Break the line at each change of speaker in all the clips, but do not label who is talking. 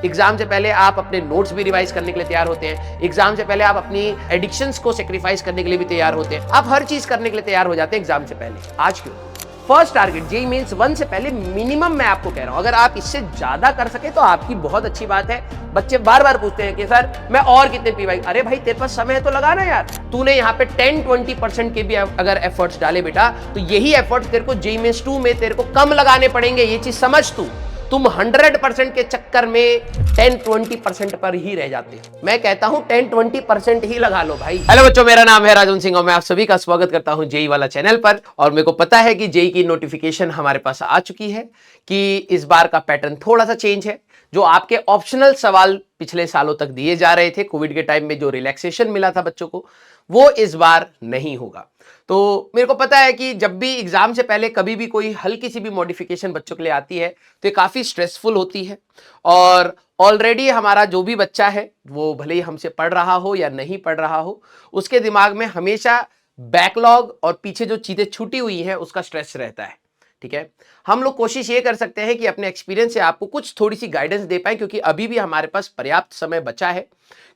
Exam से पहले आप अपने नोट्स भी रिवाइज करने के लिए तैयार होते हैं, एग्जाम से पहले आप अपनी एडिक्शंस को सेक्रीफाइस करने के लिए भी तैयार होते हैं, आप हर चीज करने के लिए तैयार हो जाते हैं एग्जाम से पहले। आज क्यों? फर्स्ट टारगेट जेईई मेंस 1 से पहले मिनिमम मैं आपको कह रहा हूं, अगर आप इससे ज्यादा कर सके तो आपकी बहुत अच्छी बात है। बच्चे बार बार पूछते हैं कि सर मैं और कितने पी भाई, अरे भाई तेरे पास समय है तो लगाना यार। तूने यहाँ पे 10-20% के भी अगर एफर्ट्स डाले बेटा, तो यही एफर्ट्स तेरे को जेईई मेंस 2 में तेरे को कम लगाने पड़ेंगे। ये चीज समझ तू। तुम 100% के चक्कर में 10-20% पर ही रह जाते हो। मैं कहता हूं 10-20% ही लगा लो भाई। हेलो बच्चों, मेरा नाम है राजन सिंह और मैं आप सभी का स्वागत करता हूं जेईई वाला चैनल पर। और मेरे को पता है कि जेईई की नोटिफिकेशन हमारे पास आ चुकी है कि इस बार का पैटर्न थोड़ा सा चेंज है। जो आपके ऑप्शनल सवाल पिछले सालों तक दिए जा रहे थे, कोविड के टाइम में जो रिलैक्सेशन मिला था बच्चों को, वो इस बार नहीं होगा। तो मेरे को पता है कि जब भी एग्जाम से पहले कभी भी कोई हल्की सी भी मॉडिफिकेशन बच्चों के लिए आती है तो ये काफी स्ट्रेसफुल होती है। और ऑलरेडी हमारा जो भी बच्चा है, वो भले ही हमसे पढ़ रहा हो या नहीं पढ़ रहा हो, उसके दिमाग में हमेशा बैकलॉग और पीछे जो चीजें छूटी हुई हैं उसका स्ट्रेस रहता है। ठीक है, हम लोग कोशिश ये कर सकते हैं कि अपने एक्सपीरियंस से आपको कुछ थोड़ी सी गाइडेंस दे पाए, क्योंकि अभी भी हमारे पास पर्याप्त समय बचा है।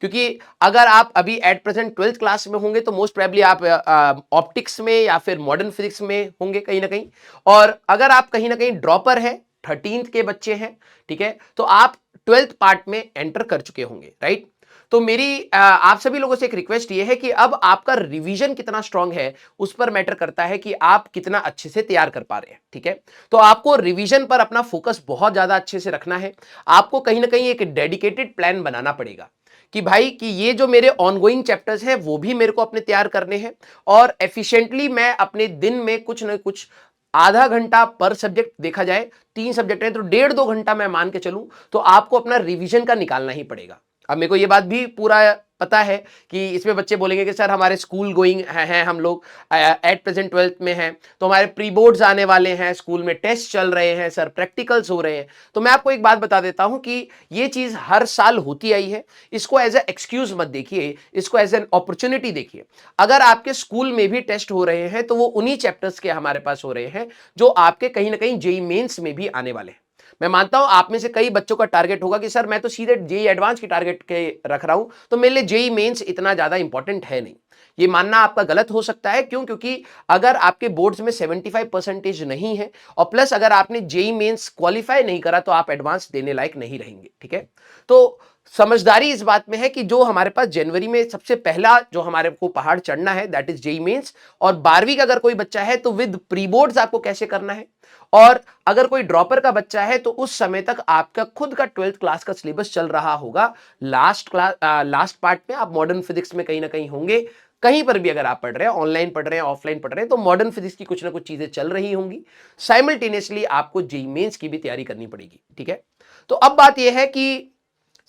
क्योंकि अगर आप अभी एट प्रेजेंट 12th क्लास में होंगे तो मोस्ट प्रोबेबली आप ऑप्टिक्स में या फिर मॉडर्न फिजिक्स में होंगे कहीं ना कहीं। और अगर आप कहीं ना कहीं ड्रॉपर है, 13th के बच्चे हैं, ठीक है, तो आप 12th पार्ट में एंटर कर चुके होंगे, राइट। तो मेरी आप सभी लोगों से एक रिक्वेस्ट ये है कि अब आपका रिवीजन कितना स्ट्रांग है उस पर मैटर करता है कि आप कितना अच्छे से तैयार कर पा रहे हैं। ठीक है, तो आपको रिवीजन पर अपना फोकस बहुत ज्यादा अच्छे से रखना है। आपको कहीं ना कहीं एक डेडिकेटेड प्लान बनाना पड़ेगा कि भाई कि ये जो मेरे ऑनगोइंग चैप्टर्स हैं वो भी मेरे को अपने तैयार करने हैं, और एफिशिएंटली मैं अपने दिन में कुछ ना कुछ आधा घंटा पर सब्जेक्ट, देखा जाए 3 सब्जेक्ट है तो 1.5-2 घंटा मैं मान के चलूं, तो आपको अपना रिवीजन का निकालना ही पड़ेगा। अब मेरे को ये बात भी पूरा पता है कि इसमें बच्चे बोलेंगे कि सर हमारे स्कूल गोइंग हैं हम लोग एट प्रेजेंट 12th में हैं, तो हमारे प्री बोर्ड्स आने वाले हैं, स्कूल में टेस्ट चल रहे हैं, सर प्रैक्टिकल्स हो रहे हैं। तो मैं आपको एक बात बता देता हूं कि ये चीज हर साल होती आई है। इसको एज ए एक्सक्यूज मत देखिए, इसको एज एन अपॉर्चुनिटी देखिए। अगर आपके स्कूल में भी टेस्ट हो रहे हैं तो वो उन्हीं चैप्टर्स के हमारे पास हो रहे हैं जो आपके कहीं ना कहीं जेईई मेंस में भी आने वाले हैं। मैं मानता हूं आप में से कई बच्चों का टारगेट होगा कि सर मैं तो सीधे जेईई एडवांस की टारगेट के रख रहा हूं, तो मेरे लिए जेईई मेंस इतना ज्यादा इंपॉर्टेंट है नहीं। ये मानना आपका गलत हो सकता है। क्यों? क्योंकि अगर आपके बोर्ड्स में 75% नहीं है और प्लस अगर आपने जेईई मेंस क्वालिफाई नहीं करा तो आप एडवांस देने लायक नहीं रहेंगे। ठीक है, तो समझदारी इस बात में है कि जो हमारे पास जनवरी में सबसे पहला जो हमारे को पहाड़ चढ़ना है दैट इज जेईई मेंस। और 12वीं का अगर कोई बच्चा है तो विद प्री बोर्ड्स आपको कैसे करना है, और अगर कोई ड्रॉपर का बच्चा है तो उस समय तक आपका खुद का 12th क्लास का सिलेबस चल रहा होगा। लास्ट पार्ट में आप मॉडर्न फिजिक्स में कहीं ना कहीं होंगे। कहीं पर भी अगर आप पढ़ रहे हैं, ऑनलाइन पढ़ रहे हैं, ऑफलाइन पढ़ रहे हैं, तो मॉडर्न फिजिक्स की कुछ ना कुछ चीजें चल रही होंगी। साइमल्टेनियसली आपको जेईई मेंस की भी तैयारी करनी पड़ेगी। ठीक है, तो अब बात यह है कि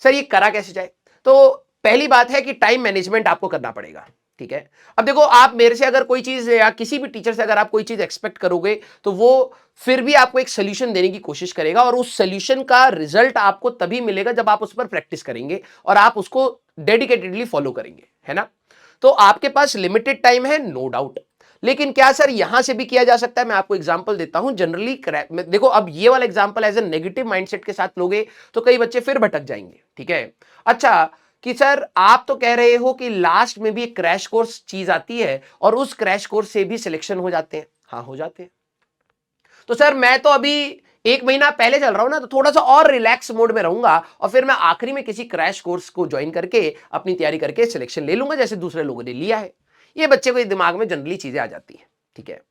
सर ये करा कैसे जाए। तो पहली बात है कि टाइम मैनेजमेंट आपको करना पड़ेगा। ठीक है, अब देखो आप मेरे से अगर कोई चीज या किसी भी टीचर से अगर आप कोई चीज एक्सपेक्ट करोगे तो वो फिर भी आपको एक सोल्यूशन देने की कोशिश करेगा, और उस सोल्यूशन का रिजल्ट आपको तभी मिलेगा जब आप उस पर प्रैक्टिस करेंगे और आप उसको डेडिकेटेडली फॉलो करेंगे, है ना। तो आपके पास लिमिटेड टाइम है, नो डाउट। लेकिन क्या सर यहां से भी किया जा सकता है? मैं आपको एग्जांपल देता हूं। जनरली देखो, अब ये वाला example as a negative mindset के साथ लोगे तो कई बच्चे फिर भटक जाएंगे। ठीक है, अच्छा कि सर आप तो कह रहे हो कि लास्ट में भी एक क्रैश कोर्स चीज आती है और उस क्रैश कोर्स से भी सिलेक्शन हो जाते हैं। हाँ, हो जाते हैं। तो सर मैं तो अभी 1 महीना पहले चल रहा हूं ना, तो थोड़ा सा और रिलैक्स मोड में रहूंगा और फिर मैं आखिरी में किसी क्रैश कोर्स को ज्वाइन करके अपनी तैयारी करके सिलेक्शन ले लूंगा जैसे दूसरे लोगों ने लिया है। ये बच्चे को दिमाग में जनरली चीजें आ जाती हैं। ठीक है,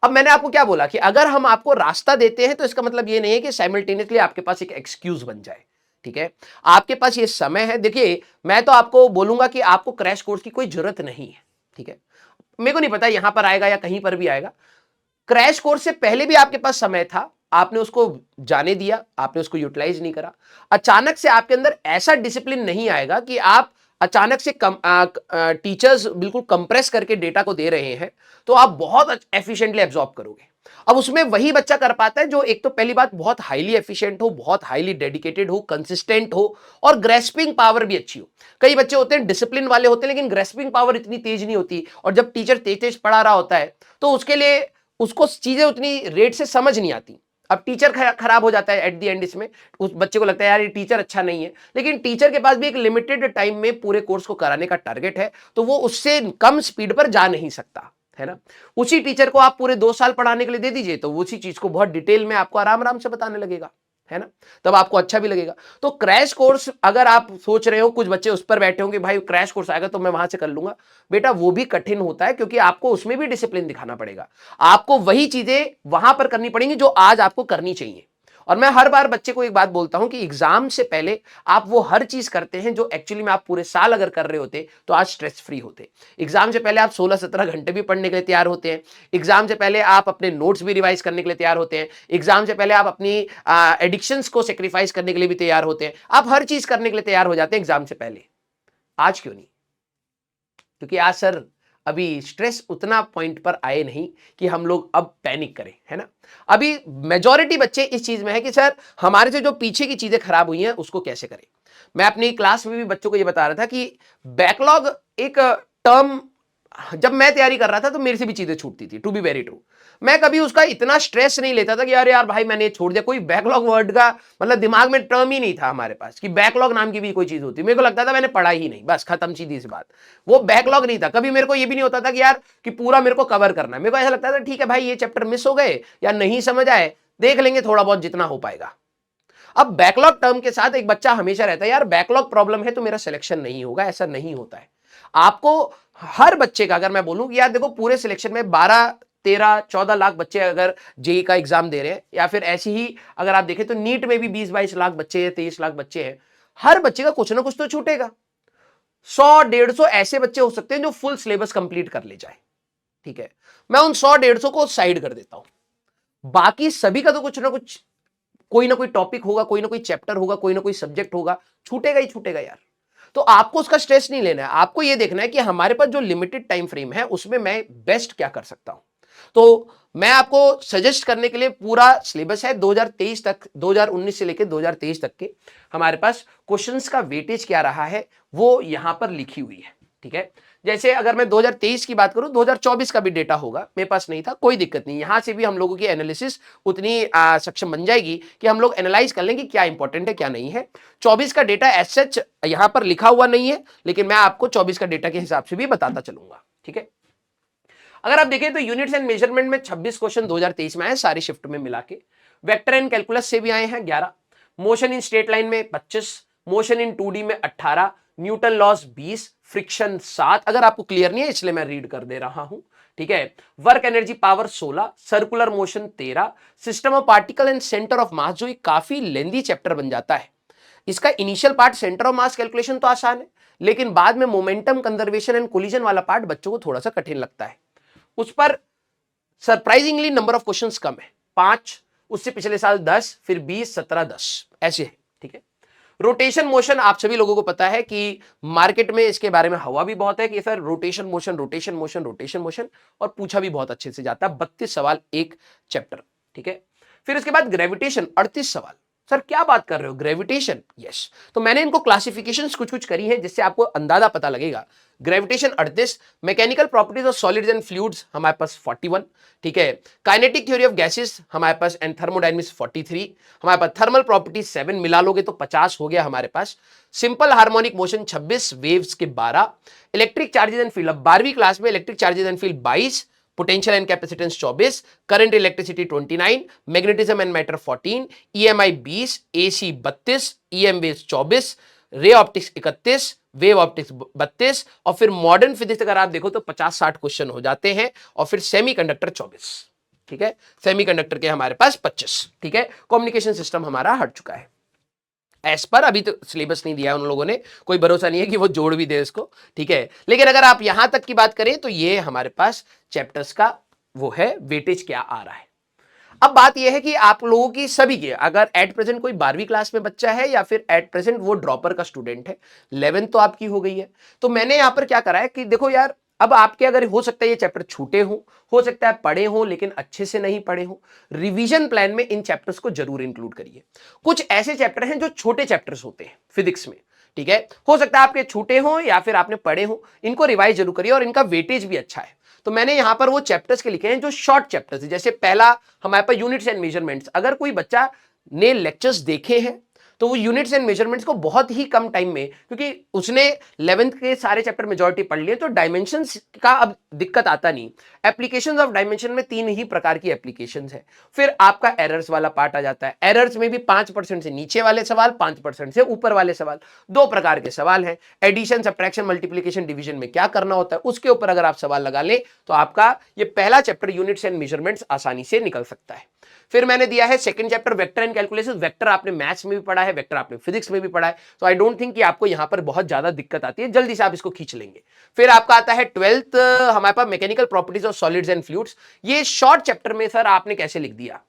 अब मैंने आपको क्या बोला कि अगर हम आपको रास्ता देते हैं तो इसका मतलब ये नहीं है कि साइमल्टेनियसली आपके पास एक एक्सक्यूज बन जाए। ठीक है, आपके पास ये समय है। देखिए, मैं तो आपको बोलूंगा कि आपको क्रैश कोर्स की कोई जरूरत नहीं है। ठीक है, मेरे को नहीं पता यहां पर आएगा या कहीं पर भी आएगा। क्रैश कोर्स से पहले भी आपके पास समय था, आपने उसको जाने दिया, आपने उसको यूटिलाइज नहीं करा। अचानक से आपके अंदर ऐसा डिसिप्लिन नहीं आएगा कि आप अचानक से टीचर्स बिल्कुल कंप्रेस करके डेटा को दे रहे हैं तो आप बहुत एफिशिएंटली एब्जॉर्ब करोगे। अब उसमें वही बच्चा कर पाता है जो एक तो पहली बात बहुत हाईली एफिशिएंट हो, बहुत हाईली डेडिकेटेड हो, कंसिस्टेंट हो और ग्रेस्पिंग पावर भी अच्छी हो। कई बच्चे होते हैं डिसिप्लिन वाले होते हैं लेकिन ग्रेस्पिंग पावर इतनी तेज नहीं होती, और जब टीचर तेज तेज पढ़ा रहा होता है तो उसके लिए उसको चीजें उतनी रेट से समझ नहीं आती। अब टीचर खराब हो जाता है एट द एंड, इसमें उस बच्चे को लगता है यार ये टीचर अच्छा नहीं है, लेकिन टीचर के पास भी एक लिमिटेड टाइम में पूरे कोर्स को कराने का टारगेट है, तो वो उससे कम स्पीड पर जा नहीं सकता है ना। उसी टीचर को आप पूरे 2 साल पढ़ाने के लिए दे दीजिए, तो उसी चीज को बहुत डिटेल में आपको आराम आराम से बताने लगेगा, है ना, तब आपको अच्छा भी लगेगा। तो क्रैश कोर्स अगर आप सोच रहे हो, कुछ बच्चे उस पर बैठे होंगे भाई क्रैश कोर्स आएगा तो मैं वहां से कर लूंगा, बेटा वो भी कठिन होता है, क्योंकि आपको उसमें भी डिसिप्लिन दिखाना पड़ेगा, आपको वही चीजें वहां पर करनी पड़ेंगी जो आज आपको करनी चाहिए। और मैं हर बार बच्चे को एक बात बोलता हूं कि एग्जाम से पहले आप वो हर चीज करते हैं जो एक्चुअली में आप पूरे साल अगर कर रहे होते तो आज स्ट्रेस फ्री होते। एग्जाम से पहले आप 16-17 घंटे भी पढ़ने के लिए तैयार होते हैं, एग्जाम से पहले आप अपने नोट्स भी रिवाइज करने के लिए तैयार होते हैं, एग्जाम से पहले आप अपनी एडिक्शंस को सेक्रीफाइस करने के लिए भी तैयार होते हैं, आप हर चीज करने के लिए तैयार हो जाते हैं एग्जाम से पहले। आज क्यों नहीं? क्योंकि आज सर अभी स्ट्रेस उतना पॉइंट पर आए नहीं कि हम लोग अब पैनिक करें, है ना। अभी मेजॉरिटी बच्चे इस चीज में है कि सर हमारे से जो पीछे की चीजें खराब हुई हैं उसको कैसे करें। मैं अपनी क्लास में भी बच्चों को ये बता रहा था कि बैकलॉग एक टर्म, जब मैं तैयारी कर रहा था तो मेरे से भी चीजें छूटती थी, टू बी वेरी ट्रू। मैं कभी उसका इतना स्ट्रेस नहीं लेता था कि यार यार भाई मैंने छोड़ दिया, कोई बैकलॉग वर्ड का मतलब दिमाग में टर्म ही नहीं था हमारे पास कि बैकलॉग नाम की भी कोई चीज होती। मेरे को लगता था मैंने पढ़ा ही नहीं, बस खत्म, सीधी सी बात। वो बैकलॉग नहीं था कभी। मेरे को ये भी नहीं होता था कि यार कि पूरा मेरे को कवर करना है। मेरे को ऐसा लगता था ठीक है भाई ये चैप्टर मिस हो गए या नहीं समझ आए, देख लेंगे थोड़ा बहुत जितना हो पाएगा। अब बैकलॉग टर्म के साथ एक बच्चा हमेशा रहता है यार बैकलॉग प्रॉब्लम है तो मेरा सिलेक्शन नहीं होगा, ऐसा नहीं होता है। आपको हर बच्चे का, अगर मैं बोलूं कि यार देखो पूरे सिलेक्शन में 12-13-14 लाख बच्चे अगर जेई का एग्जाम दे रहे हैं, या फिर ऐसी ही अगर आप देखें तो नीट में भी 20-22 लाख बच्चे हैं, 23 लाख बच्चे हैं, हर बच्चे का कुछ ना कुछ तो छूटेगा। 100-150 ऐसे बच्चे हो सकते हैं जो फुल सिलेबस कंप्लीट कर ले जाए, ठीक है, मैं उन 100-150 को साइड कर देता हूं। बाकी सभी का तो कुछ ना कुछ, कोई ना कोई टॉपिक होगा, कोई ना कोई चैप्टर होगा, कोई ना कोई सब्जेक्ट होगा, छूटेगा ही छूटेगा यार। तो आपको उसका स्ट्रेस नहीं लेना है, आपको यह देखना है कि हमारे पास जो लिमिटेड टाइम फ्रेम है उसमें मैं बेस्ट क्या कर सकता हूं। तो मैं आपको सजेस्ट करने के लिए पूरा सिलेबस है 2023 तक, 2019 से लेकर 2023 तक के हमारे पास क्वेश्चंस का वेटेज क्या रहा है वो यहां पर लिखी हुई है, ठीक है। जैसे अगर मैं 2023 की बात करूं, 2024 का भी डेटा होगा, मेरे पास नहीं था, कोई दिक्कत नहीं, यहां से भी हम लोगों की एनालिसिस उतनी सक्षम बन जाएगी कि हम लोग एनालाइज कर लेंगे क्या इंपॉर्टेंट है क्या नहीं है। 24 का डेटा एज सच यहां पर लिखा हुआ नहीं है, लेकिन मैं आपको 24 का डेटा के हिसाब से भी बताता चलूंगा, ठीक है। अगर आप देखें तो यूनिट्स एंड मेजरमेंट में 26 क्वेश्चन 2023 में आए, सारी शिफ्ट में मिला के। वेक्टर एंड कैलकुलस से भी आए हैं 11, मोशन इन स्ट्रेट लाइन में 25, मोशन इन 2D में 18, न्यूटन लॉस 20, फ्रिक्शन 7। अगर आपको क्लियर नहीं है इसलिए मैं रीड कर दे रहा हूं, ठीक है। Work energy power 16, circular motion 13, system of particle and centre of mass, जो काफी लेंदी चैप्टर बन जाता है। इसका initial part centre of mass calculation तो आसान है, लेकिन बाद में मोमेंटम कंजर्वेशन एंड कोलिजन वाला पार्ट बच्चों को थोड़ा सा कठिन लगता है। उस पर सरप्राइजिंगली नंबर ऑफ क्वेश्चंस कम है, 5, उससे पिछले साल 10, फिर 20, 17, 10 ऐसे है, ठीक है। रोटेशन मोशन आप सभी लोगों को पता है कि मार्केट में इसके बारे में हवा भी बहुत है कि sir rotation motion rotation motion rotation motion, और पूछा भी बहुत अच्छे से जाता है, 32 सवाल एक चैप्टर, ठीक है। फिर इसके बाद ग्रेविटेशन 38 सवाल। सर क्या बात कर रहे हो, ग्रेविटेशन? यस। तो मैंने इनको क्लासिफिकेशंस कुछ कुछ करी है जिससे आपको अंदाजा पता लगेगा। Gravitation 38, mechanical properties of solids and fluids हमारे पास 41, ठीक है। काइनेटिक थ्योरी ऑफ गैसेस हमारे पास एंड थर्मोडायनेमिक्स 43, हमारे पास थर्मल प्रॉपर्टीज 7 मिला लोगे तो 50 हो गया हमारे पास। सिंपल हार्मोनिक मोशन 26, वेव्स के 12, इलेक्ट्रिक चार्जेस एंड फील्ड, अब 12वीं क्लास में electric charges and field 22, potential and capacitance 24, current electricity 29, magnetism and matter 14, EMI 20, AC 32, EM waves 24, ray optics 31, wave optics 32, और फिर मॉडर्न फिजिक्स अगर आप देखो तो 50-60 क्वेश्चन हो जाते हैं, और फिर सेमीकंडक्टर 24, ठीक है। सेमीकंडक्टर के हमारे पास 25, ठीक है। कम्युनिकेशन सिस्टम हमारा हट चुका है एस पर, अभी तो सिलेबस नहीं दिया उन लोगों ने, कोई भरोसा नहीं है कि वो जोड़ भी दे इसको, ठीक है। लेकिन अगर आप यहां तक की बात करें तो ये हमारे पास चैप्टर्स का वो है वेटेज क्या आ रहा है। अब बात यह है कि आप लोगों की सभी की, अगर एट प्रेजेंट कोई 12वीं क्लास में बच्चा है या फिर एट प्रेजेंट वो ड्रॉपर का स्टूडेंट है, 11th तो आपकी हो गई है, तो मैंने यहां पर क्या करा है कि देखो यार, अब आपके अगर हो सकता है ये चैप्टर छूटे हो सकता है पढ़े हो लेकिन अच्छे से नहीं पढ़े हो, रिवीजन प्लान में इन चैप्टर्स को जरूर इंक्लूड करिए। कुछ ऐसे चैप्टर हैं जो छोटे चैप्टर्स होते हैं फिजिक्स में, ठीक है, हो सकता है आपके छूटे हो या फिर आपने पढ़े हो, इनको रिवाइज जरूर करिए और इनका वेटेज भी अच्छा है। तो मैंने यहां पर वो चैप्टर्स के लिखे हैं जो शॉर्ट चैप्टर्स है। जैसे पहला हमारे पास यूनिट्स एंड मेजरमेंट्स, अगर कोई बच्चा ने लेक्चर्स देखे हैं तो वो यूनिट्स एंड मेजरमेंट्स को बहुत ही कम टाइम में, क्योंकि उसने 11th के सारे चैप्टर मेजॉरिटी पढ़ लिए, तो डायमेंशंस का अब दिक्कत आता नहीं। एप्लीकेशंस ऑफ डायमेंशन में 3 ही प्रकार की एप्लीकेशंस है। फिर आपका एरर्स वाला पार्ट आ जाता है। एरर्स में भी 5% से नीचे वाले सवाल, 5% से ऊपर वाले सवाल, 2 प्रकार के सवाल हैं। एडिशन, सब्ट्रैक्शन, मल्टीप्लिकेशन, डिवीजन में क्या करना होता है उसके ऊपर अगर आप सवाल लगा ले तो आपका ये पहला चैप्टर यूनिट्स एंड मेजरमेंट्स आसानी से निकल सकता है। फिर मैंने दिया है second chapter vector and calculation. Vector आपने मैथ्स में भी पढ़ा है, वेक्टर आपने फिजिक्स में भी पढ़ा है, तो आई डोंट थिंक कि आपको यहां पर बहुत ज्यादा दिक्कत आती है, जल्दी से आप इसको खींच लेंगे। फिर आपका आता है 12th हमारे पास mechanical properties of solids and fluids. ये शॉर्ट चैप्टर में सर आपने कैसे लिख दिया,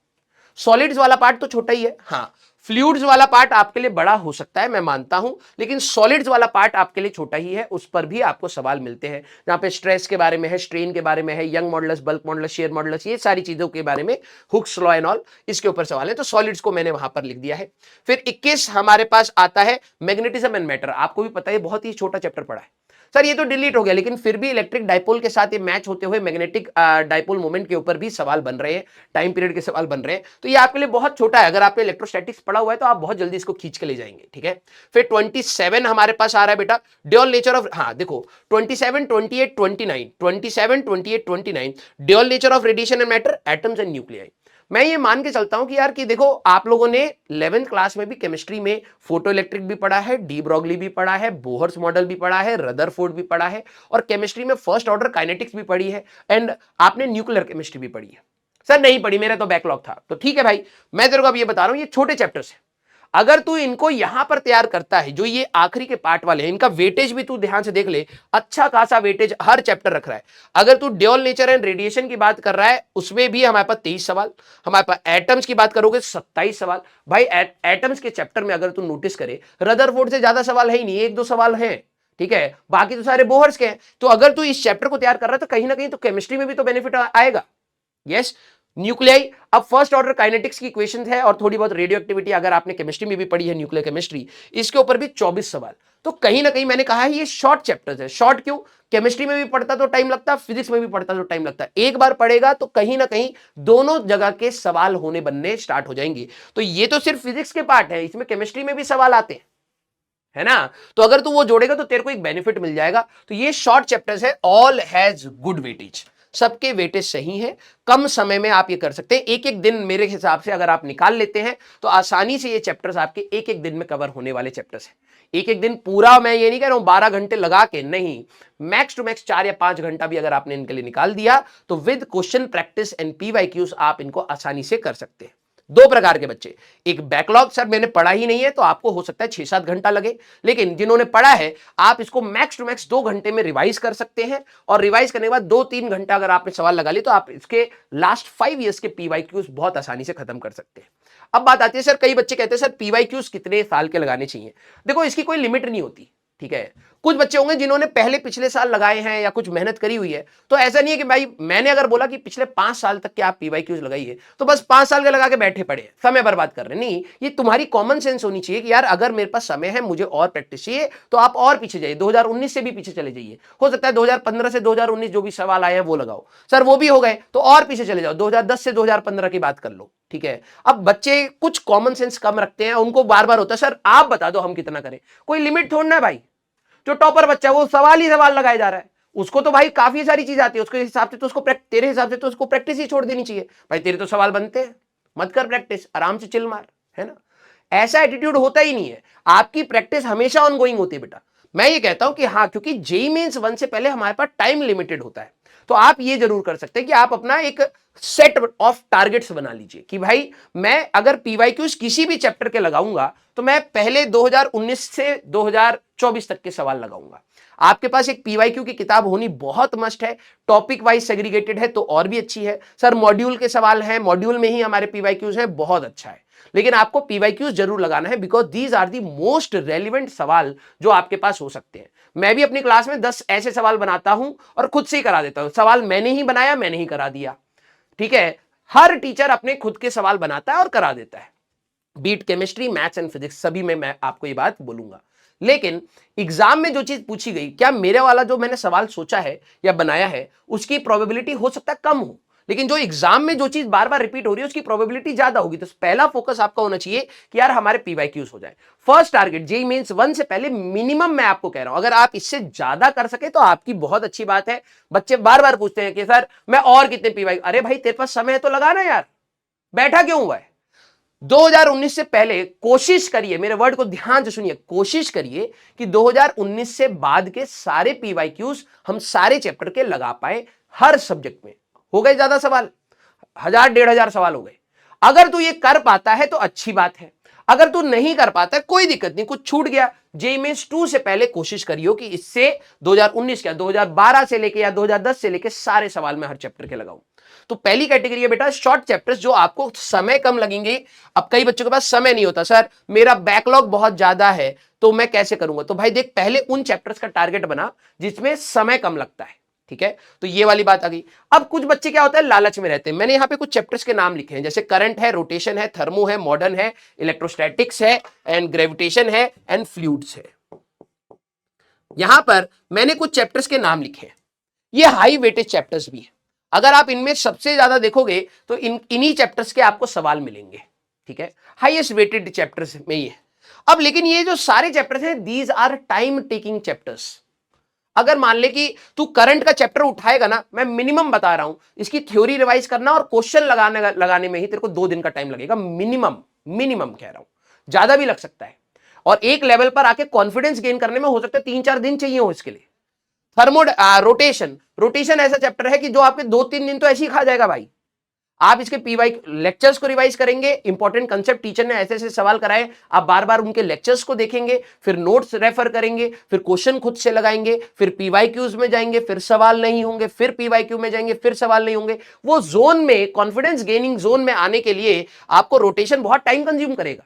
सॉलिड्स वाला पार्ट तो छोटा ही है, हाँ फ्लूइड्स वाला पार्ट आपके लिए बड़ा हो सकता है, मैं मानता हूं, लेकिन सॉलिड्स वाला पार्ट आपके लिए छोटा ही है। उस पर भी आपको सवाल मिलते हैं, जहां पे स्ट्रेस के बारे में है, स्ट्रेन के बारे में है, young modulus, bulk modulus, share modulus, ये सारी चीजों के बारे में, हुक्स लॉ एंड ऑल, इसके ऊपर सवाल है, तो सॉलिड्स को मैंने वहां पर लिख दिया है। फिर 21 हमारे पास आता है मैग्नेटिज्म एंड मैटर। आपको भी पता है बहुत ही छोटा चैप्टर पढ़ा है सर, ये तो डिलीट हो गया, लेकिन फिर भी इलेक्ट्रिक डाइपोल के साथ ये मैच होते हुए मैग्नेटिक डाइपोल मोमेंट के ऊपर भी सवाल बन रहे हैं, टाइम पीरियड के सवाल बन रहे हैं, तो ये आपके लिए बहुत छोटा है। अगर आपने इलेक्ट्रोस्टैटिक्स पढ़ा हुआ है तो आप बहुत जल्दी इसको खींच के ले जाएंगे, ठीक है। फिर 27 हमारे पास आ रहा है बेटा, ड्यूअल नेचर ऑफ, हाँ देखो 27, 28, 29, 27, 28, 29, dual nature of radiation and matter, atoms and nuclei. मैं ये मान के चलता हूं कि यार कि देखो आप लोगों ने 11th क्लास में भी केमिस्ट्री में फोटो इलेक्ट्रिक भी पढ़ा है, डी ब्रॉगली भी पढ़ा है, बोहर्स मॉडल भी पढ़ा है, रदरफोर्ड भी पढ़ा है, और केमिस्ट्री में फर्स्ट ऑर्डर काइनेटिक्स भी पढ़ी है, एंड आपने न्यूक्लियर केमिस्ट्री भी पढ़ी है। सर नहीं पढ़ी, मेरा तो बैकलॉग था, तो ठीक है भाई, मैं तेरे को अब ये बता रहा हूं, ये छोटे चैप्टर्स है। अगर तू इनको यहां पर तैयार करता है, जो ये आखिरी के पार्ट वाले हैं, इनका वेटेज भी तू ध्यान से देख ले, अच्छा खासा वेटेज हर चैप्टर रख रहा है। अगर तू ड्यूअल नेचर एंड रेडिएशन की बात कर रहा है, उसमें भी हमारे पास 23 सवाल, हमारे पास एटम्स की बात करोगे 27 सवाल। भाई एटम्स के चैप्टर में अगर तू नोटिस करे, रदरफोर्ड से ज्यादा सवाल है ही नहीं, 1-2 सवाल हैं, ठीक है, बाकी तो सारे बोहर्स के हैं। तो अगर तू इस चैप्टर को तैयार कर रहा है तो कहीं ना कहीं तो केमिस्ट्री में भी तो बेनिफिट आएगा। यस, न्यूक्लियाई, अब फर्स्ट ऑर्डर काइनेटिक्स की इक्वेशंस है और थोड़ी बहुत रेडियो एक्टिविटी अगर आपने केमिस्ट्री में भी पढ़ी है, न्यूक्लियर केमिस्ट्री, इसके ऊपर भी 24 सवाल। तो कहीं ना कहीं मैंने कहा है ये शॉर्ट चैप्टर्स है। शॉर्ट क्यों, केमिस्ट्री में भी पढ़ता तो टाइम लगता, फिजिक्स में भी पढ़ता तो टाइम लगता, एक बार पढ़ेगा तो कहीं ना कहीं दोनों जगह के सवाल होने बनने स्टार्ट हो जाएंगे। तो ये तो सिर्फ फिजिक्स के पार्ट है, इसमें केमिस्ट्री में भी सवाल आते हैं, है ना। तो अगर तू वो जोड़ेगा तो तेरे को एक बेनिफिट मिल जाएगा। तो ये शॉर्ट चैप्टर्स है, ऑल हैज गुड वेटेज, सबके वेटेज सही है, कम समय में आप ये कर सकते हैं। एक एक दिन मेरे हिसाब से अगर आप निकाल लेते हैं तो आसानी से ये चैप्टर्स आपके एक एक दिन में कवर होने वाले चैप्टर्स हैं। एक एक दिन पूरा, मैं ये नहीं कह रहा हूं 12 घंटे लगा के, नहीं, मैक्स टू मैक्स 4 या 5 घंटा भी अगर आपने इनके लिए निकाल दिया तो with question practice and PYQs आप इनको आसानी से कर सकते हैं। 2 प्रकार के बच्चे, एक बैकलॉग, सर मैंने पढ़ा ही नहीं है, तो आपको हो सकता है 6-7 घंटा लगे, लेकिन जिन्होंने पढ़ा है आप इसको मैक्स टू मैक्स 2 घंटे में रिवाइज कर सकते हैं, और रिवाइज करने के बाद 2-3 घंटा अगर आपने सवाल लगा लिए तो आप इसके लास्ट 5 ईयर्स के पीवाईक्यूज बहुत आसानी से खत्म कर सकते हैं। अब बात आती है, सर कई बच्चे कहते हैं सर पीवाईक्यूज कितने साल के लगाने चाहिए। देखो इसकी कोई लिमिट नहीं होती, ठीक है। कुछ बच्चे होंगे जिन्होंने पहले पिछले साल लगाए हैं या कुछ मेहनत करी हुई है, तो ऐसा नहीं है कि भाई मैंने अगर बोला कि पिछले 5 साल तक के आप पीवाईक्यूज लगाइए तो बस 5 साल के लगा के बैठे पड़े समय बर्बाद कर रहे हैं। नहीं, ये तुम्हारी कॉमन सेंस होनी चाहिए कि यार अगर मेरे पास समय है, मुझे और प्रैक्टिस चाहिए, तो आप और पीछे जाइए, 2019 से भी पीछे चले जाइए। हो सकता है 2015 से 2019 जो भी सवाल आए हैं वो लगाओ, सर वो भी हो गए तो और पीछे चले जाओ, 2010 से 2015 की बात कर लो, ठीक है। अब बच्चे कुछ कॉमन सेंस कम रखते हैं, उनको बार बार होता है सर आप बता दो हम कितना करें। कोई लिमिट थोड़ना है भाई, जो टॉपर बच्चा है वो सवाल ही सवाल लगाया जा रहा है, उसको तो भाई काफी सारी चीज आती है, उसके हिसाब से तो उसको तेरे हिसाब से तो उसको प्रैक्टिस ही छोड़ देनी चाहिए। भाई तेरे तो सवाल बनते हैं, मत कर प्रैक्टिस, आराम से चिल मार, है ना। ऐसा एटीट्यूड होता ही नहीं है, आपकी प्रैक्टिस हमेशा ऑनगोइंग होती है बेटा। मैं ये कहता हूं कि हाँ, क्योंकि जेईई मेंस 1 से पहले हमारे पास टाइम लिमिटेड होता है, तो आप ये जरूर कर सकते हैं कि आप अपना एक सेट ऑफ टारगेट्स बना लीजिए कि भाई मैं अगर पीवाईक्यूज किसी भी चैप्टर के लगाऊंगा तो मैं पहले 2019 से 2024 तक के सवाल लगाऊंगा। आपके पास एक पीवाईक्यू की किताब होनी बहुत मस्ट है, टॉपिक वाइज सेग्रीगेटेड है तो और भी अच्छी है। सर मॉड्यूल के सवाल हैं, मॉड्यूल में ही हमारे पीवाईक्यूज हैं, बहुत अच्छा है, लेकिन आपको पीवाईक्यूज जरूर लगाना है, because these are the most relevant सवाल जो आपके पास हो सकते हैं। मैं भी अपनी क्लास में 10 ऐसे सवाल बनाता हूं और खुद से ही करा देता हूं, सवाल मैंने ही बनाया, मैंने ही करा दिया, ठीक है। हर टीचर अपने खुद के सवाल बनाता है और करा देता है। Beat chemistry, maths and physics, सभी में मैं आपको ये बात बोलूंगा। लेकिन एग्जाम में जो चीज पूछी गई, क्या मेरे वाला जो मैंने सवाल सोचा है या बनाया है उसकी प्रोबेबिलिटी हो सकता है कम हो, लेकिन जो एग्जाम में जो चीज बार बार रिपीट हो रही है उसकी प्रोबेबिलिटी ज्यादा होगी। तो पहला फोकस आपका होना चाहिए कि यार हमारे पीवाईक्यूज हो जाए। फर्स्ट टारगेट जेईई मेंस 1 से पहले मिनिमम मैं आपको कह रहा हूं, अगर आप इससे ज्यादा कर सके तो आपकी बहुत अच्छी बात है। बच्चे बार बार पूछते हैं कि सर मैं और कितने पीवाई, अरे भाई तेरे पास समय है तो लगाना यार, बैठा क्यों हुआ है। 2019 से पहले कोशिश करिए, मेरे वर्ड को ध्यान से सुनिए, कोशिश करिए कि 2019 से बाद के सारे पीवाईक्यूज हम सारे चैप्टर के लगा पाए हर सब्जेक्ट में। हो गए ज्यादा सवाल, 1000-1500 सवाल हो गए। अगर तू ये कर पाता है तो अच्छी बात है, अगर तू नहीं कर पाता है कोई दिक्कत नहीं, कुछ छूट गया, जेईई मेंस 2 से पहले कोशिश करियो कि इससे 2019 क्या 2012 से लेके या 2010 से लेके सारे सवाल मैं हर चैप्टर के लगाऊं। तो पहली कैटेगरी है बेटा शॉर्ट चैप्टर्स, जो आपको समय कम लगेंगे। अब कई बच्चों के पास समय नहीं होता, सर मेरा बैकलॉग बहुत ज्यादा है तो मैं कैसे करूंगा। तो भाई देख, पहले उन चैप्टर्स का टारगेट बना जिसमें समय कम लगता है, ठीक है। तो ये वाली बात आ गई। अब कुछ बच्चे क्या होता है, लालच में रहते हैं। मैंने यहां पे कुछ चैप्टर्स के नाम लिखे हैं, जैसे करंट है, रोटेशन है, थर्मो है, मॉडर्न है, इलेक्ट्रोस्टैटिक्स है एंड ग्रेविटेशन है एंड फ्लूइड्स है। यहां पर मैंने कुछ चैप्टर्स के नाम लिखे हैं, ये हाई वेटेज चैप्टर्स भी है। अगर आप इनमें सबसे ज्यादा देखोगे तो इन्हीं चैप्टर्स के आपको सवाल मिलेंगे, ठीक है, हाईएस्ट वेटेड चैप्टर्स में ही है। अब लेकिन ये जो सारे चैप्टर्स हैं, these are time taking chapters. अगर मान ले कि तू करंट का चैप्टर उठाएगा ना, मैं मिनिमम बता रहा हूं, इसकी थ्योरी रिवाइज करना और क्वेश्चन लगाने में ही तेरे को 2 दिन का टाइम लगेगा मिनिमम, मिनिमम कह रहा हूं, ज्यादा भी लग सकता है। और एक लेवल पर आके कॉन्फिडेंस गेन करने में हो सकता है 3-4 दिन चाहिए हो इसके लिए। रोटेशन, रोटेशन ऐसा चैप्टर है कि जो आपके 2-3 दिन तो ऐसे ही खा जाएगा भाई। आप इसके पीवाई लेक्चर्स को रिवाइज करेंगे, इंपॉर्टेंट कंसेप्ट टीचर ने ऐसे ऐसे सवाल कराए, आप बार बार उनके लेक्चर्स को देखेंगे, फिर नोट्स रेफर करेंगे, फिर क्वेश्चन खुद से लगाएंगे, फिर पीवाईक्यूज में जाएंगे, फिर सवाल नहीं होंगे, फिर पीवाईक्यू में जाएंगे, फिर सवाल नहीं होंगे। वो जोन में, कॉन्फिडेंस गेनिंग जोन में आने के लिए आपको रोटेशन बहुत टाइम कंज्यूम करेगा।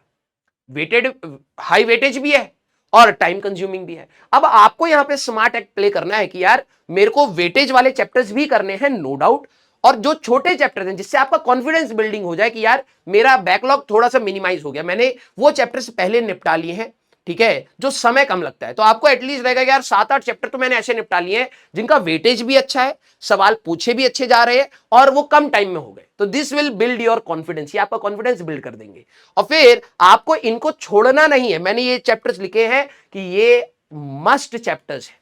वेटेड, हाई वेटेज भी है और टाइम कंज्यूमिंग भी है। अब आपको यहां पे स्मार्ट एक्ट प्ले करना है कि यार मेरे को वेटेज वाले चैप्टर्स भी करने हैं, नो डाउट, और जो छोटे चैप्टर्स हैं जिससे आपका कॉन्फिडेंस बिल्डिंग हो जाए कि यार मेरा बैकलॉग थोड़ा सा मिनिमाइज हो गया, मैंने वो चैप्टर्स पहले निपटा लिए हैं, ठीक है, जो समय कम लगता है। तो आपको एटलीस्ट रहेगा यार 7-8 चैप्टर तो मैंने ऐसे निपटा लिए हैं जिनका वेटेज भी अच्छा है, सवाल पूछे भी अच्छे जा रहे हैं और वो कम टाइम में हो गए। तो this will build your confidence, ये आपका कॉन्फिडेंस बिल्ड कर देंगे। और फिर आपको इनको छोड़ना नहीं है। मैंने ये चैप्टर्स लिखे हैं कि ये मस्ट चैप्टर्स है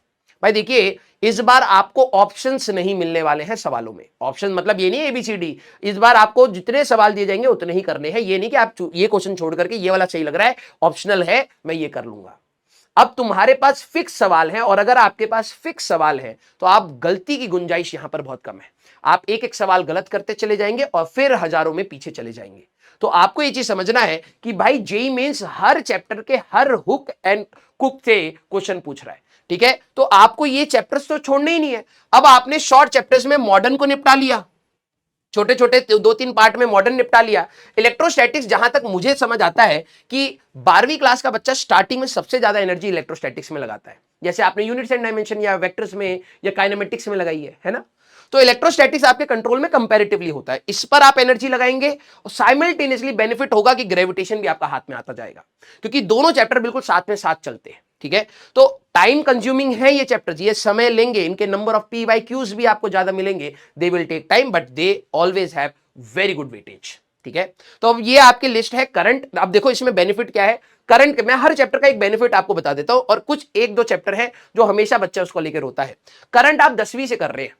भाई। देखिए इस बार आपको ऑप्शंस नहीं मिलने वाले हैं सवालों में। ऑप्शन मतलब ये नहीं एबीसीडी, इस बार आपको जितने सवाल दिए जाएंगे उतने ही करने हैं। ये नहीं कि आप ये क्वेश्चन छोड़ करके ये वाला सही लग रहा है, ऑप्शनल है, मैं ये कर लूंगा। अब तुम्हारे पास फिक्स सवाल है, और अगर आपके पास फिक्स सवाल है तो आप गलती की गुंजाइश यहां पर बहुत कम है। आप एक एक सवाल गलत करते चले जाएंगे और फिर हजारों में पीछे चले जाएंगे। तो आपको ये चीज समझना है कि भाई जेईई मेंस हर चैप्टर के हर हुक एंड कुक से क्वेश्चन पूछ रहा है, ठीक है। तो आपको ये चैप्टर्स तो छोड़ने ही नहीं है। अब आपने शॉर्ट चैप्टर्स में मॉडर्न को निपटा लिया, छोटे छोटे 2-3 पार्ट में मॉडर्न निपटा लिया। इलेक्ट्रोस्टैटिक्स जहां तक मुझे समझ आता है कि 12वीं क्लास का बच्चा स्टार्टिंग में सबसे ज्यादा एनर्जी इलेक्ट्रोस्टैटिक्स में लगाता है, जैसे आपने यूनिट्स एंड डायमेंशन या वेक्टर्स में या काइनेमेटिक्स में लगाई है ना। तो इलेक्ट्रोस्टैटिक्स आपके कंट्रोल में कंपैरेटिवली होता है, इस पर आप एनर्जी लगाएंगे और साइमल्टेनियसली बेनिफिट होगा कि ग्रेविटेशन भी आपका हाथ में आता जाएगा, क्योंकि दोनों चैप्टर बिल्कुल साथ में साथ चलते हैं, ठीक है। तो टाइम कंज्यूमिंग है ये चैप्टर्स, ये समय लेंगे, इनके नंबर ऑफ पीवाईक्यूज भी आपको ज्यादा मिलेंगे, they will take time but they always have very good weightage, ठीक है। तो अब ये आपकी लिस्ट है करंट। अब देखो इसमें बेनिफिट क्या है करंट, मैं हर चैप्टर का एक बेनिफिट आपको बता देता हूं, और कुछ 1-2 चैप्टर है जो हमेशा बच्चा उसको लेकर होता है। करंट आप 10वीं से कर रहे हैं,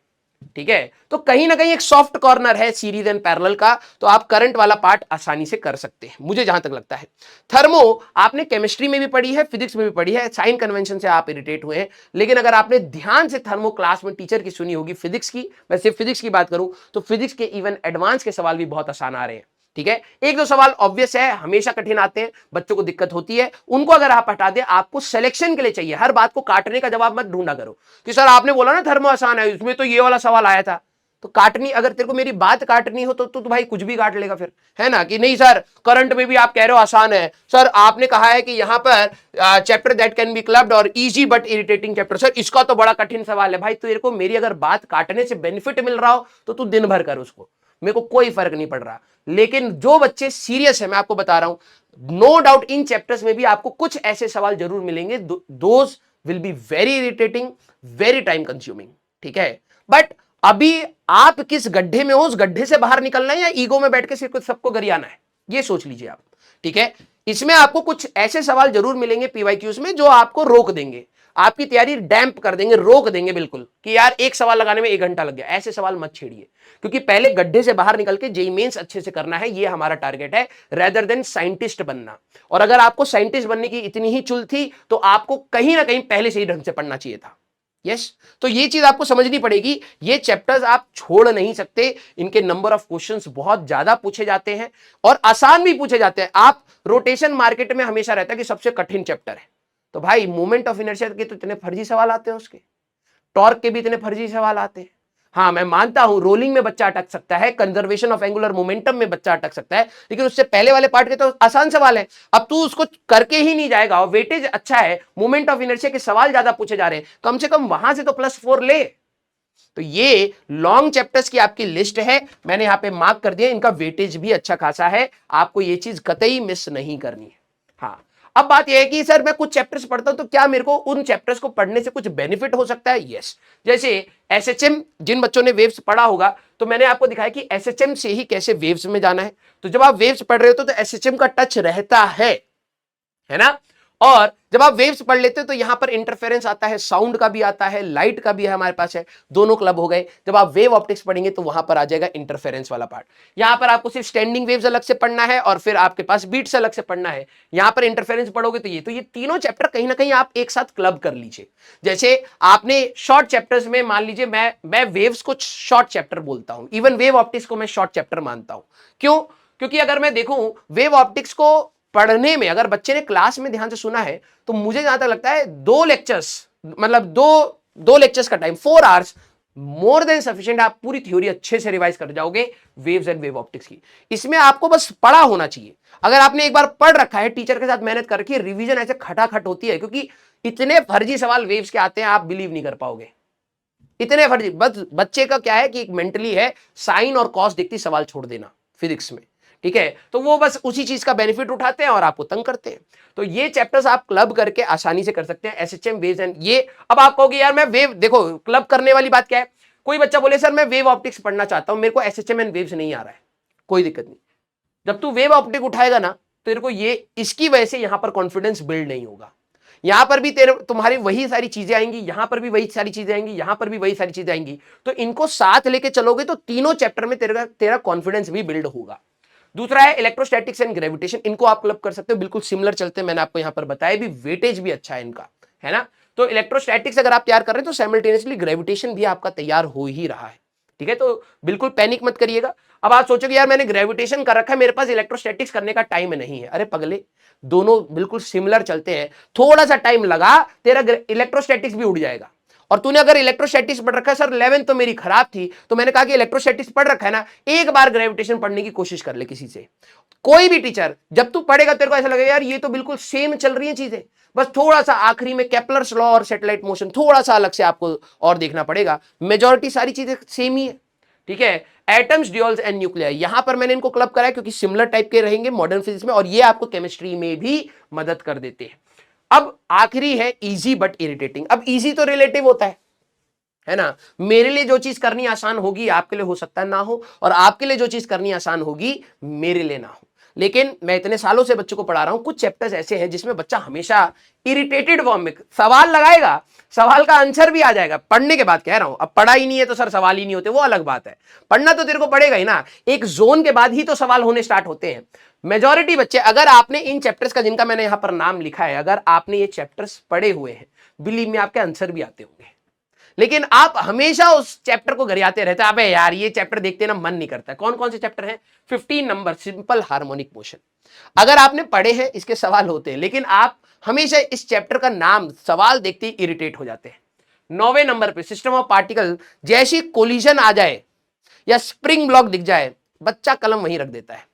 ठीक है, तो कहीं ना कहीं एक सॉफ्ट कॉर्नर है सीरीज एंड पैरेलल का, तो आप करंट वाला पार्ट आसानी से कर सकते हैं, मुझे जहां तक लगता है। थर्मो आपने केमिस्ट्री में भी पढ़ी है, फिजिक्स में भी पढ़ी है, साइन कन्वेंशन से आप इरिटेट हुए हैं, लेकिन अगर आपने ध्यान से थर्मो क्लास में टीचर की सुनी होगी फिजिक्स की, मैं सिर्फ फिजिक्स की बात करूं तो फिजिक्स के इवन एडवांस के सवाल भी बहुत आसान आ रहे हैं, ठीक है। 1-2 सवाल ऑब्वियस है, हमेशा कठिन आते हैं, बच्चों को दिक्कत होती है, उनको अगर आप हटा दें, आपको सिलेक्शन के लिए चाहिए, हर बात को काटने का जवाब मत ढूंढा करो कि सर आपने बोला ना थर्मो आसान है, इसमें तो ये वाला सवाल आया था। तो काटनी, अगर तेरे को मेरी बात काटनी हो तो भाई कुछ भी काट लेगा फिर, है ना, कि नहीं सर करंट में भी आप कह रहे हो आसान है, सर आपने कहा है कि यहां पर chapter that can be clubbed और easy but irritating chapter, sir इसका तो बड़ा कठिन सवाल है। भाई तेरे को मेरी अगर बात काटने से बेनिफिट मिल रहा हो तो तू दिन भर कर उसको, मेरे को कोई फर्क नहीं पड़ रहा। लेकिन जो बच्चे सीरियस है, मैं आपको बता रहा हूं, नो डाउट इन चैप्टर्स में भी आपको कुछ ऐसे सवाल जरूर मिलेंगे, those will be very irritating, very time consuming, ठीक है। बट अभी आप किस गड्ढे में हो, उस गड्ढे से बाहर निकलना है या ईगो में बैठ के सिर्फ सबको गरियाना है, ये सोच लीजिए आप, ठीक है। इसमें आपको कुछ ऐसे सवाल जरूर मिलेंगे पीवाईक्यूज में जो आपको रोक देंगे, आपकी तैयारी डैम्प कर देंगे, रोक देंगे बिल्कुल, कि यार एक सवाल लगाने में 1 घंटा लग गया। ऐसे सवाल मत छेड़िए, क्योंकि पहले गड्ढे से बाहर निकल के जेईई मेंस अच्छे से करना है, ये हमारा टारगेट है, रेदर देन साइंटिस्ट बनना। और अगर आपको साइंटिस्ट बनने की इतनी ही चुल थी तो आपको कहीं ना कहीं पहले से ही ढंग से पढ़ना चाहिए था। यस, तो ये चीज आपको समझनी पड़ेगी। ये चैप्टर्स आप छोड़ नहीं सकते, इनके नंबर ऑफ क्वेश्चंस बहुत ज्यादा पूछे जाते हैं और आसान भी पूछे जाते हैं। आप रोटेशन मार्केट में हमेशा रहता है कि सबसे कठिन चैप्टर है, तो भाई मोमेंट ऑफ इनर्शिया के तो इतने फर्जी सवाल आते हैं, उसके टॉर्क के भी इतने फर्जी सवाल आते हैं। हाँ, मैं मानता हूं रोलिंग में बच्चा अटक सकता है, कंजर्वेशन ऑफ एंगुलर मोमेंटम में बच्चा अटक सकता है, लेकिन उससे पहले वाले पार्ट के तो आसान सवाल है। अब तू उसको करके ही नहीं जाएगा और वेटेज अच्छा है, मोमेंट ऑफ इनर्शिया के सवाल ज्यादा पूछे जा रहे हैं, कम से कम वहां से तो +4 ले। तो ये लॉन्ग चैप्टर्स की आपकी लिस्ट है, मैंने यहां पे मार्क कर दिया, इनका वेटेज भी अच्छा खासा है, आपको ये चीज कतई मिस नहीं करनी है। हाँ, अब बात यह है कि सर मैं कुछ चैप्टर्स पढ़ता हूं तो क्या मेरे को उन चैप्टर्स को पढ़ने से कुछ बेनिफिट हो सकता है? यस, जैसे एसएचएम, जिन बच्चों ने वेव्स पढ़ा होगा तो मैंने आपको दिखाया कि एसएचएम से ही कैसे वेव्स में जाना है। तो जब आप वेव्स पढ़ रहे हो तो एसएचएम का टच रहता है ना। और जब आप वेव्स पढ़ लेते हो तो यहां पर इंटरफेरेंस आता है, साउंड का भी आता है, लाइट का भी है, हमारे पास है, दोनों क्लब हो गए। जब आप वेव ऑप्टिक्स पढ़ेंगे तो वहां पर आ जाएगा इंटरफेरेंस वाला पार्ट। यहां पर आपको सिर्फ स्टैंडिंग वेव्स अलग से पढ़ना है और फिर आपके पास बीट्स अलग से पढ़ना है। यहां पर इंटरफेरेंस पढ़ोगे तो ये तीनों चैप्टर कहीं ना कहीं आप एक साथ क्लब कर लीजिए। जैसे आपने शॉर्ट चैप्टर्स में, मान लीजिए मैं वेव्स को शॉर्ट चैप्टर बोलता हूं, इवन वेव ऑप्टिक्स को मैं शॉर्ट चैप्टर मानता हूं। क्यों? क्योंकि अगर मैं देखूं वेव ऑप्टिक्स को पढ़ने में, अगर बच्चे ने क्लास में ध्यान से सुना है तो मुझे जहां तक लगता है 2 लेक्चर्स, मतलब दो लेक्चर्स का time 4 hours more than sufficient, आप पूरी थ्योरी अच्छे से रिवाइज कर जाओगे वेव्स एंड वेव ऑप्टिक्स की। इसमें आपको बस पढ़ा होना चाहिए। अगर आपने एक बार पढ़ रखा है, टीचर के साथ मेहनत करके, रिवीजन ऐसे खटाखट होती है, क्योंकि इतने फर्जी सवाल वेव्स के आते हैं आप बिलीव नहीं कर पाओगे, इतने फर्जी। बस बच्चे का क्या है कि एक मेंटली है, साइन और कॉस देखती सवाल छोड़ देना फिजिक्स में, ठीक है, तो वो बस उसी चीज का बेनिफिट उठाते हैं और आपको तंग करते हैं। तो ये चैप्टर्स आप क्लब करके आसानी से कर सकते हैं, एसएचएम, वेव्स एंड ये। अब आप कहोगे यार मैं वेव, देखो क्लब करने वाली बात क्या है, कोई बच्चा बोले सर मैं वेव ऑप्टिक्स पढ़ना चाहता हूं, मेरे को एसएचएम एंड वेव्स नहीं आ रहा है, कोई दिक्कत नहीं। जब तू वेव ऑप्टिक उठाएगा ना तो तेरे को ये, इसकी वजह से यहां पर कॉन्फिडेंस बिल्ड नहीं होगा। यहां पर भी तुम्हारी वही सारी चीजें आएंगी, यहां पर भी वही सारी चीजें आएंगी, यहां पर भी वही सारी चीजें आएंगी, तो इनको साथ लेके चलोगे तो तीनों चैप्टर में तेरा कॉन्फिडेंस भी बिल्ड होगा। दूसरा है इलेक्ट्रोस्टैटिक्स एंड ग्रेविटेशन, इनको आप क्लब कर सकते हो, बिल्कुल सिमिलर चलते हैं, मैंने आपको यहां पर बताया भी, वेटेज भी अच्छा है इनका, है ना। तो इलेक्ट्रोस्टैटिक्स अगर आप तैयार कर रहे हैं तो साइमल्टेनियसली ग्रेविटेशन भी आपका तैयार हो ही रहा है, ठीक है। तो बिल्कुल पैनिक मत करिएगा। अब आप सोचोगे यार मैंने ग्रेविटेशन कर रखा है, मेरे पास इलेक्ट्रोस्टैटिक्स करने का टाइम नहीं है। अरे पगले, दोनों बिल्कुल सिमिलर चलते हैं, थोड़ा सा टाइम लगा तेरा इलेक्ट्रोस्टैटिक्स भी उड़ जाएगा। और तूने अगर इलेक्ट्रोस्टैटिक्स पढ़ रखा है, सर 11 तो मेरी खराब थी, तो मैंने कहा कि इलेक्ट्रोस्टैटिक्स पढ़ रखा है ना, एक बार ग्रेविटेशन पढ़ने की कोशिश कर ले किसी से, कोई भी टीचर। जब तू पढ़ेगा तेरे को ऐसा लगेगा यार ये तो बिल्कुल सेम चल रही है चीजें, बस थोड़ा सा आखिरी में केपलर्स लॉ और सैटेलाइट मोशन थोड़ा सा अलग से आपको और देखना पड़ेगा, मेजॉरिटी सारी चीजें सेम ही है, ठीक है। एटम्स, ड्यूल्स एंड न्यूक्लियर, यहां पर मैंने इनको क्लब करा है क्योंकि सिमिलर टाइप के रहेंगे मॉडर्न फिजिक्स में, और ये आपको केमिस्ट्री में भी मदद कर देते हैं। अब आखिरी है इजी बट इरिटेटिंग। अब इजी तो रिलेटिव होता है ना, मेरे लिए जो चीज करनी आसान होगी आपके लिए हो सकता है ना हो, और आपके लिए जो चीज करनी आसान होगी मेरे लिए ना हो। लेकिन मैं इतने सालों से बच्चों को पढ़ा रहा हूं, कुछ चैप्टर्स ऐसे हैं जिसमें बच्चा हमेशा इरिटेटेड फॉर्म में सवाल लगाएगा, सवाल का आंसर भी आ जाएगा, पढ़ने के बाद कह रहा हूं। अब पढ़ा ही नहीं है तो सर सवाल ही नहीं होते, वो अलग बात है, पढ़ना तो तेरे को पड़ेगा ही ना। एक जोन के बाद ही तो सवाल होने स्टार्ट होते हैं। मेजॉरिटी बच्चे, अगर आपने इन चैप्टर्स का, जिनका मैंने यहां पर नाम लिखा है, अगर आपने ये चैप्टर्स पढ़े हुए हैं, बिलीव में आपके आंसर भी आते होंगे, लेकिन आप हमेशा उस चैप्टर को गरियाते रहते हैं। अबे यार ये चैप्टर देखते ना मन नहीं करता। कौन कौन से चैप्टर हैं? 15 नंबर सिंपल हार्मोनिक मोशन। अगर आपने पढ़े हैं, इसके सवाल होते हैं, लेकिन आप हमेशा इस चैप्टर का नाम, सवाल देखते ही इरिटेट हो जाते हैं। 9वें नंबर पे सिस्टम ऑफ पार्टिकल, जैसी कोलिजन आ जाए या स्प्रिंग ब्लॉक दिख जाए, बच्चा कलम वहीं रख देता है।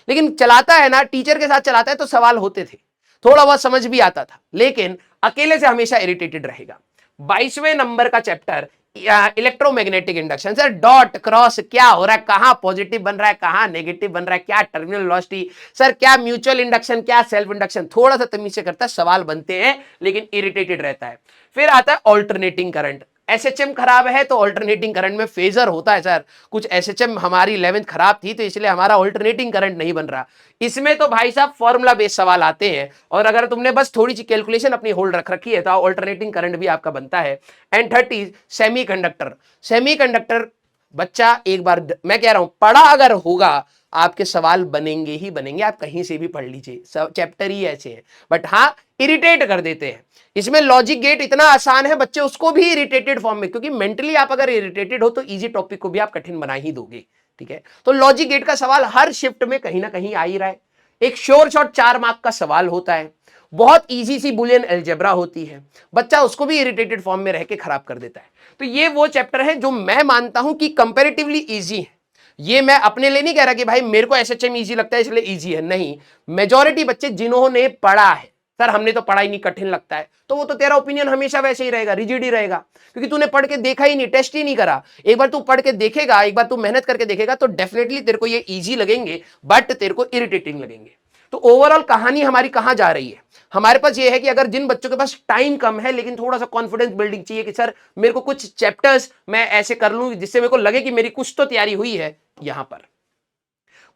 लेकिन चलाता है ना, टीचर के साथ चलाता है तो सवाल होते थे, थोड़ा बहुत समझ भी आता था, लेकिन अकेले से हमेशा इरिटेटेड रहेगा। 22वें नंबर का chapter electromagnetic induction. Sir dot cross क्या हो रहा है, कहां पॉजिटिव बन रहा है, कहां नेगेटिव बन रहा है, क्या टर्मिनल वेलोसिटी, सर क्या म्यूचुअल इंडक्शन, क्या सेल्फ इंडक्शन, थोड़ा सा तमीज से करता है, सवाल बनते हैं लेकिन इरिटेटेड रहता है। फिर आता है ऑल्टरनेटिंग करंट। एसएचएम खराब है तो ऑल्टरनेटिंग करंट में फेजर होता है सर। कुछ एसएचएम हमारी 11th खराब थी तो इसलिए हमारा ऑल्टरनेटिंग करंट नहीं बन रहा। इसमें तो भाई साहब फॉर्मूला बेस्ड सवाल आते हैं और अगर तुमने बस थोड़ी सी कैलकुलेशन अपनी होल्ड रख रखी है तो ऑल्टरनेटिंग करंट भी आपका बनता है। And 30 semiconductor. सेमीकंडक्टर बच्चा एक बार मैं कह रहा हूं पढ़ा अगर होगा आपके सवाल बनेंगे ही बनेंगे, आप कहीं से भी पढ़ लीजिए, चैप्टर ही ऐसे हैं। बट हाँ इरिटेट कर देते हैं। इसमें लॉजिक गेट इतना आसान है बच्चे उसको भी इरिटेटेड फॉर्म में, क्योंकि मेंटली आप अगर इरिटेटेड हो तो इजी टॉपिक को भी आप कठिन बना ही दोगे। ठीक है, तो लॉजिक गेट का सवाल हर शिफ्ट में कहीं ना कहीं आ ही रहा है। एक श्योर शॉट 4 मार्क का सवाल होता है, बहुत इजी सी बुलियन अलजेब्रा होती है, बच्चा उसको भी इरिटेटेड फॉर्म में रह के खराब कर देता है। तो ये वो चैप्टर है जो मैं मानता हूं कि कंपैरेटिवली इजी है। ये मैं अपने लिए नहीं कह रहा कि भाई मेरे को एसएचएम इजी लगता है इसलिए इजी है, नहीं, मेजॉरिटी बच्चे जिन्होंने पढ़ा है, सर हमने तो पढ़ा ही नहीं, कठिन लगता है, तो वो तो तेरा ओपिनियन हमेशा वैसे ही रहेगा, रिजिड ही रहेगा, क्योंकि तूने पढ़ के देखा ही नहीं, टेस्ट ही नहीं करा। एक बार तू पढ़ के देखेगा, एक बार तू मेहनत करके देखेगा तो डेफिनेटली तेरे को ये इजी लगेंगे बट तेरे को इरिटेटिंग लगेंगे। तो ओवरऑल कहानी हमारी कहां जा रही है, हमारे पास ये है कि अगर जिन बच्चों के पास टाइम कम है लेकिन थोड़ा सा कॉन्फिडेंस बिल्डिंग चाहिए कि सर मेरे को कुछ चैप्टर्स मैं ऐसे कर लूं जिससे मेरे को लगे कि मेरी कुछ तो तैयारी हुई है। यहां पर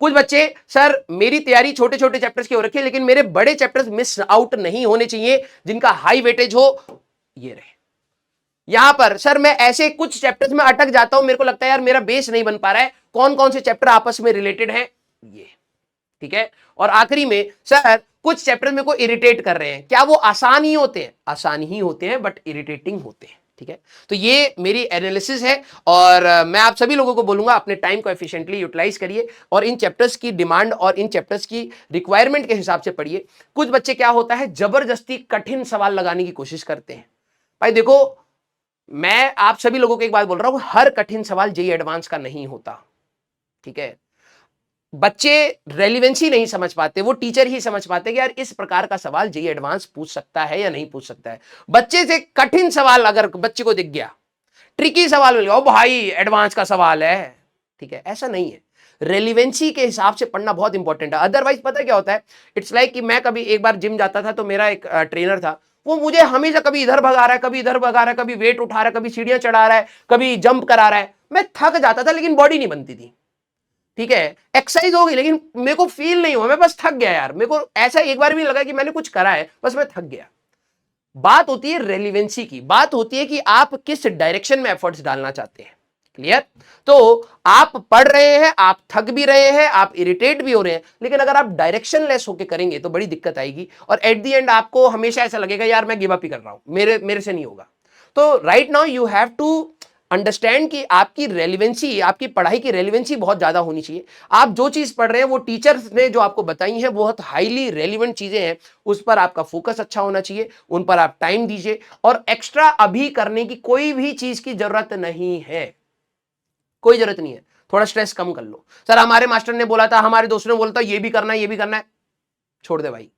कुछ बच्चे सर मेरी तैयारी छोटे छोटे चैप्टर्स की हो रखी है लेकिन मेरे बड़े चैप्टर्स मिस आउट नहीं होने चाहिए जिनका हाई वेटेज हो, ये रहे। यहां पर सर मैं ऐसे कुछ चैप्टर्स में अटक जाता हूं, मेरे को लगता है यार मेरा बेस नहीं बन पा रहा है, कौन कौन से चैप्टर आपस में रिलेटेड है, ये। ठीक है, और आखिरी में सर कुछ चैप्टर मेरे को इरिटेट कर रहे हैं, क्या वो आसान ही होते हैं? आसान ही होते हैं बट इरिटेटिंग होते हैं। ठीक है, तो ये मेरी एनालिसिस है और मैं आप सभी लोगों को बोलूंगा अपने टाइम को एफिशिएंटली यूटिलाइज करिए और इन चैप्टर्स की डिमांड और इन चैप्टर्स की रिक्वायरमेंट के हिसाब से पढ़िए। कुछ बच्चे क्या होता है जबरदस्ती कठिन सवाल लगाने की कोशिश करते हैं। भाई देखो मैं आप सभी लोगों को एक बात बोल रहा हूं, हर कठिन सवाल जेईई एडवांस का नहीं होता। ठीक है, बच्चे रेलिवेंसी नहीं समझ पाते, वो टीचर ही समझ पाते कि यार इस प्रकार का सवाल जेईई एडवांस पूछ सकता है या नहीं पूछ सकता है। बच्चे से कठिन सवाल अगर बच्चे को दिख गया, ट्रिकी सवाल मिल गया, ओ भाई एडवांस का सवाल है, ठीक है, ऐसा नहीं है। रेलिवेंसी के हिसाब से पढ़ना बहुत इंपॉर्टेंट है। अदरवाइज पता क्या होता है, इट्स लाइक कि मैं कभी एक बार जिम जाता था तो मेरा एक ट्रेनर था, वो मुझे हमेशा कभी इधर भगा रहा है, कभी इधर भगा रहा है, कभी वेट उठा रहा है, कभी सीढ़ियां चढ़ा रहा है, कभी जंप करा रहा है। मैं थक जाता था लेकिन बॉडी नहीं बनती थी। ठीक है, एक्सरसाइज हो गई लेकिन मेरे को फील नहीं हुआ, मैं बस थक गया यार, मेरे को ऐसा एक बार भी लगा कि मैंने कुछ करा है, बस मैं थक गया। बात होती है रेलिवेंसी की, बात होती है कि आप किस डायरेक्शन में एफर्ट्स डालना चाहते हैं। क्लियर? तो आप पढ़ रहे हैं, आप थक भी रहे हैं, आप इरिटेट भी हो रहे हैं, लेकिन अगर आप डायरेक्शन लेस होकर करेंगे तो बड़ी दिक्कत आएगी और एट द एंड आपको हमेशा ऐसा लगेगा यार मैं गिव अप ही कर रहा हूं, मेरे से नहीं होगा। तो right now you have to understand कि आपकी रेलिवेंसी, आपकी पढ़ाई की रेलिवेंसी बहुत ज्यादा होनी चाहिए। आप जो चीज पढ़ रहे हैं वो टीचर्स ने जो आपको बताई है बहुत हाईली रेलिवेंट चीजें हैं, उस पर आपका फोकस अच्छा होना चाहिए, उन पर आप टाइम दीजिए और एक्स्ट्रा अभी करने की कोई भी चीज की जरूरत नहीं है, कोई जरूरत नहीं है। थोड़ा स्ट्रेस कम कर लो। सर हमारे मास्टर ने बोला था, हमारे दोस्तों ने बोला था ये भी करना है, ये भी करना है, छोड़ दे भाई,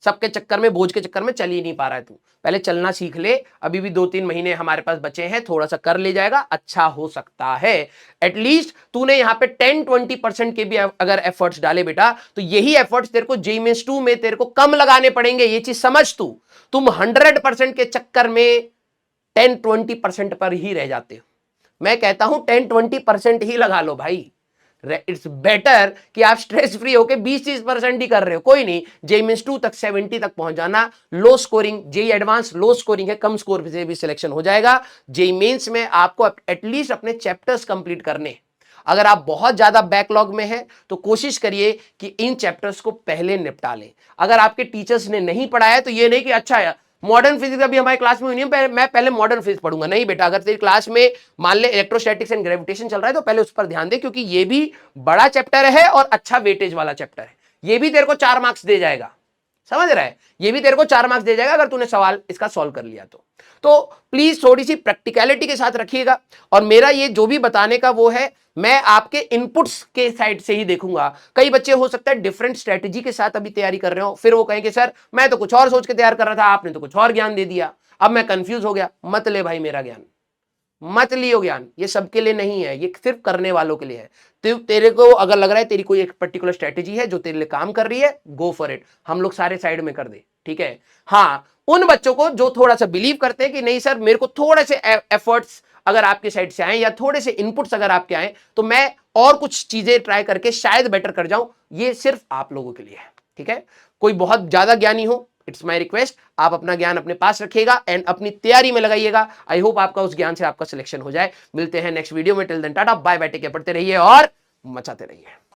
सबके चक्कर में, बोझ के चक्कर में चल ही नहीं पा रहा है तू, पहले चलना सीख ले। अभी भी 2-3 महीने हमारे पास बचे हैं, थोड़ा सा कर ले जाएगा, अच्छा हो सकता है। एटलीस्ट तूने यहाँ पे 10-20% के भी अगर एफर्ट्स डाले बेटा, तो यही एफर्ट्स तेरे को जेईई मेंस 2 में तेरे को कम लगाने पड़ेंगे, ये चीज समझ तू। तुम 100% के चक्कर में 10-20% पर ही रह जाते हो। मैं कहता हूं 10-20% ही लगा लो भाई। इट्स बेटर कि आप स्ट्रेस फ्री होकर 20-30% ही कर रहे हो, कोई नहीं, जेईई मेंस 2 तक 70 तक पहुंच जाना। Low scoring, JEE advance low scoring है, कम स्कोर से भी सिलेक्शन हो जाएगा। जेईई मेंस में आपको एटलीस्ट अपने चैप्टर्स कंप्लीट करने, अगर आप बहुत ज्यादा बैकलॉग में हैं तो कोशिश करिए कि इन चैप्टर्स को पहले निपटा लें। अगर आपके टीचर्स ने नहीं पढ़ाया तो ये नहीं कि अच्छा है मॉडर्न फिजिक्स अभी हमारी क्लास में हुई नहीं है, मैं पहले मॉडर्न फिजिक्स पढ़ूंगा, नहीं बेटा, अगर तेरी क्लास में मान ले इलेक्ट्रोस्टैटिक्स एंड ग्रेविटेशन चल रहा है तो पहले उस पर ध्यान दे, क्योंकि ये भी बड़ा चैप्टर है और अच्छा वेटेज वाला चैप्टर है। ये भी तेरे को 4 मार्क्स दे जाएगा, समझ रहा है, ये भी तेरे को 4 मार्क्स दे जाएगा अगर तूने सवाल इसका सॉल्व कर लिया तो प्लीज थोड़ी सी प्रैक्टिकलिटी के साथ रखिएगा। और मेरा ये जो भी बताने का वो है, मैं आपके इनपुट्स के साइड से ही देखूंगा। कई बच्चे हो सकता है डिफरेंट स्ट्रेटजी के साथ अभी तैयारी कर रहे हो, फिर वो कहेंगे सर मैं तो कुछ और सोच के तैयार कर रहा था, आपने तो कुछ और ज्ञान दे दिया। अब मैं कंफ्यूज हो गया, मत ले भाई मेरा ज्ञान, मत लियो ज्ञान, ये सबके लिए नहीं है, ये सिर्फ करने वालों के लिए है। तो तेरे को अगर लग रहा है तेरी कोई एक पर्टिकुलर स्ट्रेटेजी है जो तेरे लिए काम कर रही है, गो फॉर इट, हम लोग सारे साइड में कर दे, ठीक है। हाँ, उन बच्चों को जो थोड़ा सा बिलीव करते हैं कि नहीं सर मेरे को थोड़े से एफर्ट्स अगर आपके साइड से आए या थोड़े से इनपुट्स अगर आपके आए तो मैं और कुछ चीजें ट्राई करके शायद बेटर कर जाऊं, ये सिर्फ आप लोगों के लिए है, ठीक है। कोई बहुत ज्यादा ज्ञानी हो, इट्स माई रिक्वेस्ट, आप अपना ज्ञान अपने पास रखिएगा एंड अपनी तैयारी में लगाइएगा। आई होप आपका उस ज्ञान से आपका सिलेक्शन हो जाए। मिलते हैं नेक्स्ट वीडियो में, till then tata bye bye, take care, पढ़ते रहिए और मचाते रहिए।